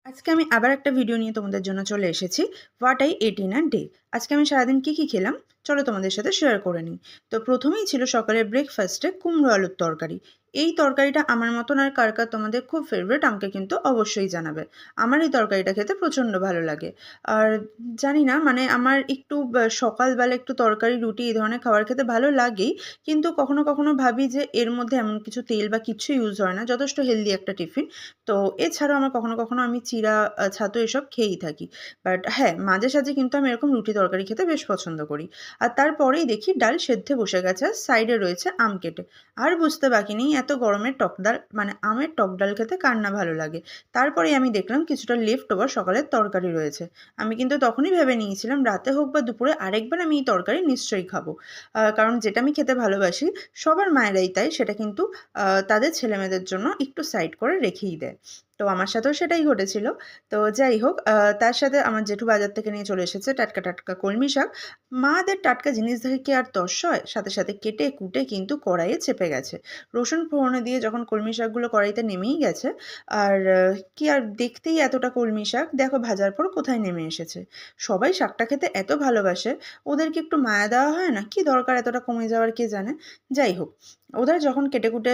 আজকে আমি আবার একটা ভিডিও নিয়ে তোমাদের জন্য চলে এসেছি। What I ate in a day. আজকে আমি সারাদিন কী খেলাম চলো তোমাদের সাথে শেয়ার করে নিই। তো প্রথমেই ছিল সকালের ব্রেকফাস্টে কুমড়ো আলুর তরকারি। এই তরকারিটা আমার মতন আর কার কার তোমাদের খুব ফেভারিট আমাকে কিন্তু অবশ্যই জানাবে। আমার এই তরকারিটা খেতে প্রচণ্ড ভালো লাগে। আর জানি না মানে আমার একটু সকালবেলা একটু তরকারি রুটি এই ধরনের খাবার খেতে ভালো লাগেই, কিন্তু কখনো কখনো ভাবি যে এর মধ্যে এমন কিছু তেল বা কিচ্ছু ইউজ হয় না, যথেষ্ট হেলদি একটা টিফিন। তো এছাড়াও আমার কখনো কখনো আমি চিড়া, ছাতু এসব খেয়েই থাকি। বাট হ্যাঁ, মাঝে সাঝে কিন্তু আমি এরকম রুটি তরকারি খেতে বেশ পছন্দ করি। আর তারপরেই দেখি ডাল সেদ্ধে বসে গেছে, আর সাইডে রয়েছে আম কেটে। আর বুঝতে বাকি নেই এত গরমে টক ডাল মানে আমের টক ডাল খেতে কার না ভালো লাগে। তারপরেই আমি দেখলাম কিছুটা লেফট ওভার সকালের তরকারি রয়েছে। আমি কিন্তু তখনই ভেবে নিয়েছিলাম রাতে হোক বা দুপুরে আরেকবার আমি এই তরকারি নিশ্চয়ই খাবো। কারণ যেটা আমি খেতে ভালোবাসি, সবার মায়েরাই তাই, সেটা কিন্তু তাদের ছেলেমেয়েদের জন্য একটু সাইড করে রেখেই দেয়। তো আমার সাথেও সেটাই ঘটেছিল। তো যাই হোক, তার সাথে আমার জেঠু বাজার থেকে নিয়ে চলে এসেছে টাটকা, টাটকা কলমি শাক। মাদের টাটকা জিনিস দেখে কি আর তর সয়? সাথে, সাথে কেটে কুটে কিন্তু কড়াইয়ে চেপে গেছে। রসুন ফোড়নে দিয়ে যখন কলমি শাকগুলো কড়াইতে নেমেই গেছে, আর কি আর দেখতেই এতটা কলমি শাক, দেখো ভাজার পর কোথায় নেমে এসেছে। সবাই শাকটা খেতে এত ভালোবাসে, ওদেরকে একটু মায়া দেওয়া হয় না? কি দরকার এতটা কমে যাওয়ার কে জানে? যাই হোক, ওদের যখন কেটে কুটে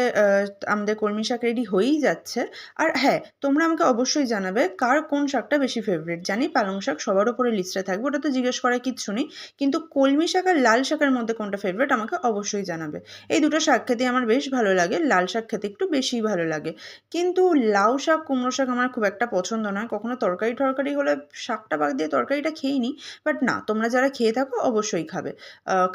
আমাদের কলমি শাক রেডি হয়েই যাচ্ছে। আর হ্যাঁ, তোমরা আমাকে অবশ্যই জানাবে কার কোন শাকটা বেশি ফেভারিট। জানি পালং শাক সবার উপরে লিস্টে থাকবে, ওটা তো জিজ্ঞেস করার কিচ্ছু নেই। কিন্তু কলমি শাক আর লাল শাকের মধ্যে কোনটা ফেভারিট আমাকে অবশ্যই জানাবে। এই দুটো শাক খেতে আমার বেশ ভালো লাগে, লাল শাক খেতে একটু বেশিই ভালো লাগে। কিন্তু লাউ শাক, কুমড়ো শাক আমার খুব একটা পছন্দ নয়। কখনো তরকারি হলে শাকটা বাদ দিয়ে তরকারিটা খেয়েই নিই। বাট না, তোমরা যারা খেয়ে থাকো অবশ্যই খাবে।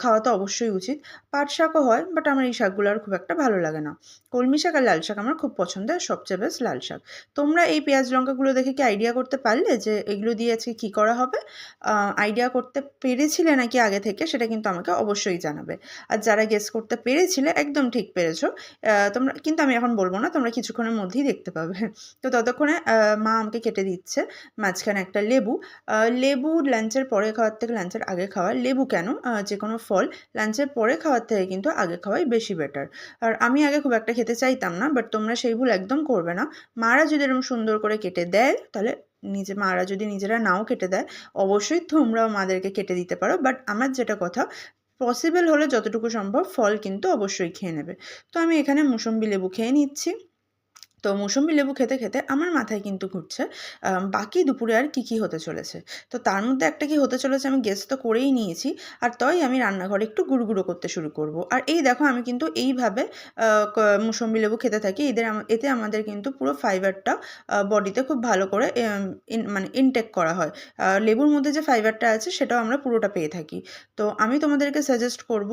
খাওয়া তো অবশ্যই উচিত। পাট শাকও হয়, বাট আমার এই শাকগুলো আর খুব একটা ভালো লাগে না। কলমি শাক আর লাল শাক আমার খুব পছন্দের, আর সবচেয়ে বেস্ট লাল শাক। তোমরা এই পেঁয়াজ লঙ্কাগুলো দেখে কি আইডিয়া করতে পারলে যে এগুলো দিয়ে আজকে কী করা হবে? আইডিয়া করতে পেরেছিলে নাকি আগে থেকে, সেটা কিন্তু আমাকে অবশ্যই জানাবে। আর যারা গেস করতে পেরেছিলে একদম ঠিক পেরেছো। তোমরা কিন্তু আমি এখন বলব না, তোমরা কিছুক্ষণের মধ্যেই দেখতে পাবে। তো ততক্ষণে মা আমাকে কেটে দিচ্ছে মাঝখানে একটা লেবু। লেবু লাঞ্চের পরে খাওয়ার থেকে লাঞ্চের আগে খাওয়া, লেবু কেন, যেকোনো ফল লাঞ্চের পরে খাওয়ার থেকে কিন্তু আগে খাওয়াই বেশি বেটার। আর আমি আগে খুব একটা খেতে চাইতাম না, বাট তোমরা সেই ভুল একদম করবে না। মারা যদি এরকম সুন্দর করে কেটে দেয়, তাহলে মারা যদি নিজেরা নাও কেটে দেয়, অবশ্যই তোমরাও মাদেরকে কেটে দিতে পারো। বাট আমার যেটা কথা, পসিবল হলে যতটুকু সম্ভব ফল কিন্তু অবশ্যই খেয়ে নেবে। তো আমি এখানে মুসম্বি লেবু খেয়ে নিচ্ছি। তো মুসম্বি লেবু খেতে, খেতে আমার মাথায় কিন্তু ঘুরছে বাকি দুপুরে আর কী, কী হতে চলেছে। তো তার মধ্যে একটা কি হতে চলেছে আমি গেস তো করেই নিয়েছি। আর তাই আমি রান্নাঘরে একটু গুঁড়ো করতে শুরু করব। আর এই দেখো আমি কিন্তু এইভাবে আ ক মুসম্বি লেবু খেতে থাকি। এতে আমাদের কিন্তু পুরো ফাইবারটা বডিতে খুব ভালো করে মানে ইনটেক করা হয়। লেবুর মধ্যে যে ফাইবারটা আছে সেটাও আমরা পুরোটা পেয়ে থাকি। তো আমি তোমাদেরকে সাজেস্ট করব,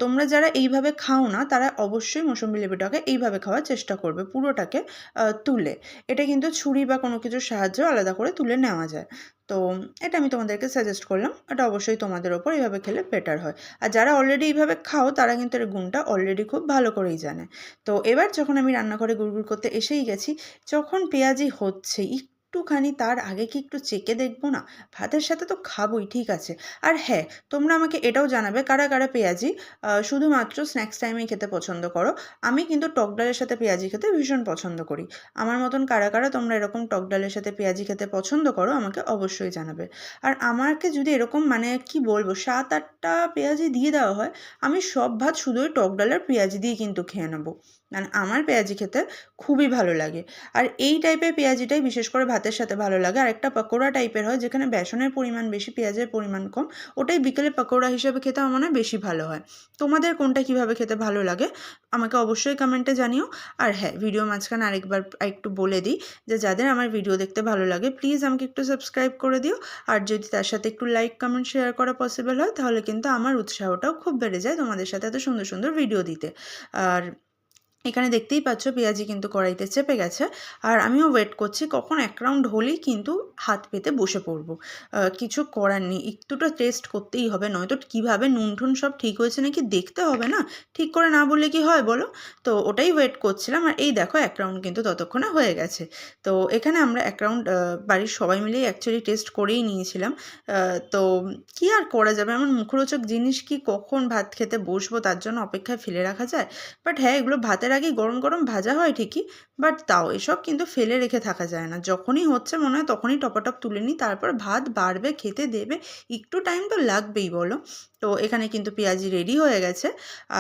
তোমরা যারা এইভাবে খাও না তারা অবশ্যই মুসম্বি লেবুটাকে এইভাবে খাওয়ার চেষ্টা করবে পুরোটাকে তুলে। এটা কিন্তু ছুরি বা কোনো কিছুর সাহায্যেও আলাদা করে তুলে নেওয়া যায়। তো এটা আমি তোমাদেরকে সাজেস্ট করলাম। এটা অবশ্যই তোমাদের ওপর, এইভাবে খেলে বেটার হয়। আর যারা অলরেডি এইভাবে খাও তারা কিন্তু এর গুণটা অলরেডি খুব ভালো করেই জানে। তো এবার যখন আমি রান্নাঘরে গুড়গুড় করতে এসেই গেছি, যখন পেঁয়াজি হচ্ছে একটুখানি তার আগে কি একটু চেখে দেখবো না? ভাতের সাথে তো খাবোই, ঠিক আছে। আর হ্যাঁ, তোমরা আমাকে এটাও জানাবে কারা, কারা পেঁয়াজি শুধুমাত্র স্ন্যাক্স টাইমেই খেতে পছন্দ করো। আমি কিন্তু টক ডালের সাথে পেঁয়াজি খেতে ভীষণ পছন্দ করি। আমার মতন কারা, কারা তোমরা এরকম টক ডালের সাথে পেঁয়াজি খেতে পছন্দ করো আমাকে অবশ্যই জানাবে। আর আমাকে যদি এরকম মানে কি বলবো ৭-৮ টা পেঁয়াজি দিয়ে দেওয়া হয়, আমি সব ভাত শুধু ওই টক ডাল আর পেঁয়াজি দিয়েই কিন্তু খেয়ে নেবো। মানে আমার পেঁয়াজি খেতে খুবই ভালো লাগে। আর এই টাইপের পেঁয়াজিটাই বিশেষ করে ভাতের সাথে ভালো লাগে। আরেকটা পকোড়া টাইপের হয় যেখানে বেসনের পরিমাণ বেশি, পেঁয়াজের পরিমাণ কম। ওটাই বিকেলে পকোড়া হিসেবে খেতে আমার মনে হয় বেশি ভালো হয়। তোমাদের কোনটা কীভাবে খেতে ভালো লাগে আমাকে অবশ্যই কমেন্টে জানিও। আর হ্যাঁ, ভিডিও মাঝখানে আরেকবার একটু বলে দিই যে যাদের আমার ভিডিও দেখতে ভালো লাগে প্লিজ আমাকে একটু সাবস্ক্রাইব করে দিও। আর যদি তার সাথে একটু লাইক, কমেন্ট, শেয়ার করা পসিবল হয় তাহলে কিন্তু আমার উৎসাহটাও খুব বেড়ে যায় তোমাদের সাথে এত সুন্দর, সুন্দর ভিডিও দিতে। আর এখানে দেখতেই পাচ্ছ পেঁয়াজি কিন্তু কড়াইতে চেপে গেছে। আর আমিও ওয়েট করছি কখন এক রাউন্ড হলেই কিন্তু হাত পেতে বসে পড়বো। কিছু করার নেই, একটুটা টেস্ট করতেই হবে, নয়তো কীভাবে নুন টুন সব ঠিক হয়েছে নাকি দেখতে হবে না? ঠিক করে না বললে কি হয় বলো? তো ওটাই ওয়েট করছিলাম। আর এই দেখো এক রাউন্ড কিন্তু ততক্ষণে হয়ে গেছে। তো এখানে আমরা এক রাউন্ড বাড়ির সবাই মিলেই অ্যাকচুয়ালি টেস্ট করেই নিয়েছিলাম। তো কী আর করা যাবে, এমন মুখরোচক জিনিস কি কখন ভাত খেতে বসবো তার জন্য অপেক্ষায় ফেলে রাখা যায়? বাট হ্যাঁ, এগুলো ভাতের ভাতের আগেই গরম গরম ভাজা হয় ঠিকই, বাট তাও এসব কিন্তু ফেলে রেখে থাকা যায় না। যখনই হচ্ছে মনে হয় তখনই টপাটপ তুলে নিই, তারপর ভাত বাড়বে, খেতে দেবে, একটু টাইম তো লাগবেই বলো। তো এখানে কিন্তু পেঁয়াজি রেডি হয়ে গেছে।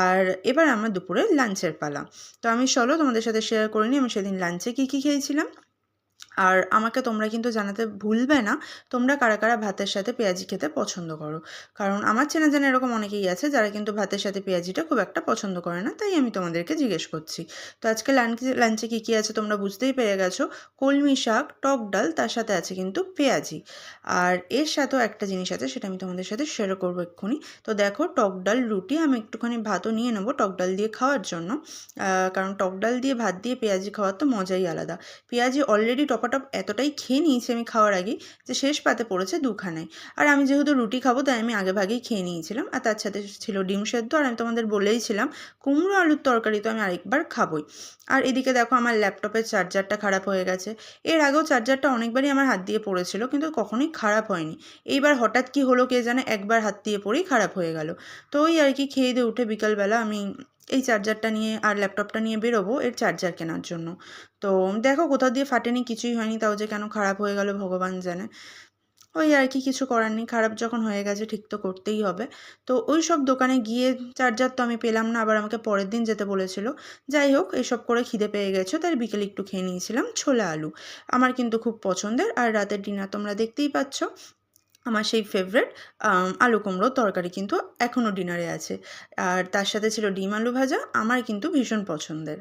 আর এবার আমার দুপুরে লাঞ্চের পালা। তো আমি চলো তোমাদের সাথে শেয়ার করে নিই আমি সেদিন লাঞ্চে কী কী খেয়েছিলাম। আর আমাকে তোমরা কিন্তু জানাতে ভুলবে না তোমরা কারা কারা ভাতের সাথে পেঁয়াজি খেতে পছন্দ করো। কারণ আমার চেনা জানা এরকম অনেকেই আছে যারা কিন্তু ভাতের সাথে পেঁয়াজিটা খুব একটা পছন্দ করে না, তাই আমি তোমাদেরকে জিজ্ঞেস করছি। তো আজকে লাঞ্চে কী কী আছে তোমরা বুঝতেই পেরে গেছো। কলমি শাক, টক ডাল, তার সাথে আছে কিন্তু পেঁয়াজি। আর এর সাথেও একটা জিনিস আছে, সেটা আমি তোমাদের সাথে শেয়ার করবো এক্ষুনি। তো দেখো, টক ডাল, রুটি, আমি একটুখানি ভাতও নিয়ে নেবো টক ডাল দিয়ে খাওয়ার জন্য। কারণ টক ডাল দিয়ে ভাত দিয়ে পেঁয়াজি খাওয়ার তো মজাই আলাদা। পেঁয়াজি অলরেডি টপাটপ এতটাই খেয়ে নিয়েছি আমি খাওয়ার আগেই, যে শেষ পাতে পড়েছে দুখানায়। আর আমি যেহেতু রুটি খাবো তাই আমি আগেভাগেই খেয়ে নিয়েছিলাম। আর তার সাথে ছিল ডিম সেদ্ধ, আর আমি তোমাদের বলেইছিলাম কুমড়ো আলুর তরকারি তো আমি আরেকবার খাবোই। আর এদিকে দেখো, আমার ল্যাপটপের চার্জারটা খারাপ হয়ে গেছে। এর আগেও চার্জারটা অনেকবারই আমার হাত দিয়ে পড়েছিল, কিন্তু কখনোই খারাপ হয়নি। এইবার হঠাৎ কি হলো কে জানে, একবার হাত দিয়ে পড়েই খারাপ হয়ে গেল। তো ওই আর কি, খেয়ে দিয়ে উঠে বিকালবেলা আমি এই চার্জারটা নিয়ে আর ল্যাপটপটা নিয়ে বেরোবো এর চার্জার কেনার জন্য। তো দেখো, কোথাও দিয়ে ফাটেনি, কিছুই হয়নি, তাও যে কেন খারাপ হয়ে গেল ভগবান জানে। ওই আর কি, কিছু করার নেই, খারাপ যখন হয়ে গেছে ঠিক তো করতেই হবে। তো ওই সব দোকানে গিয়ে চার্জার তো আমি পেলাম না, আবার আমাকে পরের দিন যেতে বলেছিল। যাই হোক, এসব করে খিদে পেয়ে গেছো, তাই বিকেলে একটু খেয়ে নিয়েছিলাম ছোলা আলু। আমার কিন্তু খুব পছন্দের। আর রাতের ডিনার তোমরা দেখতেই পাচ্ছ, আমার সেই ফেভারিট আলু কুমড়োর তরকারি কিন্তু এখনও ডিনারে আছে। আর তার সাথে ছিল ডিম আলু ভাজা, আমার কিন্তু ভীষণ পছন্দের।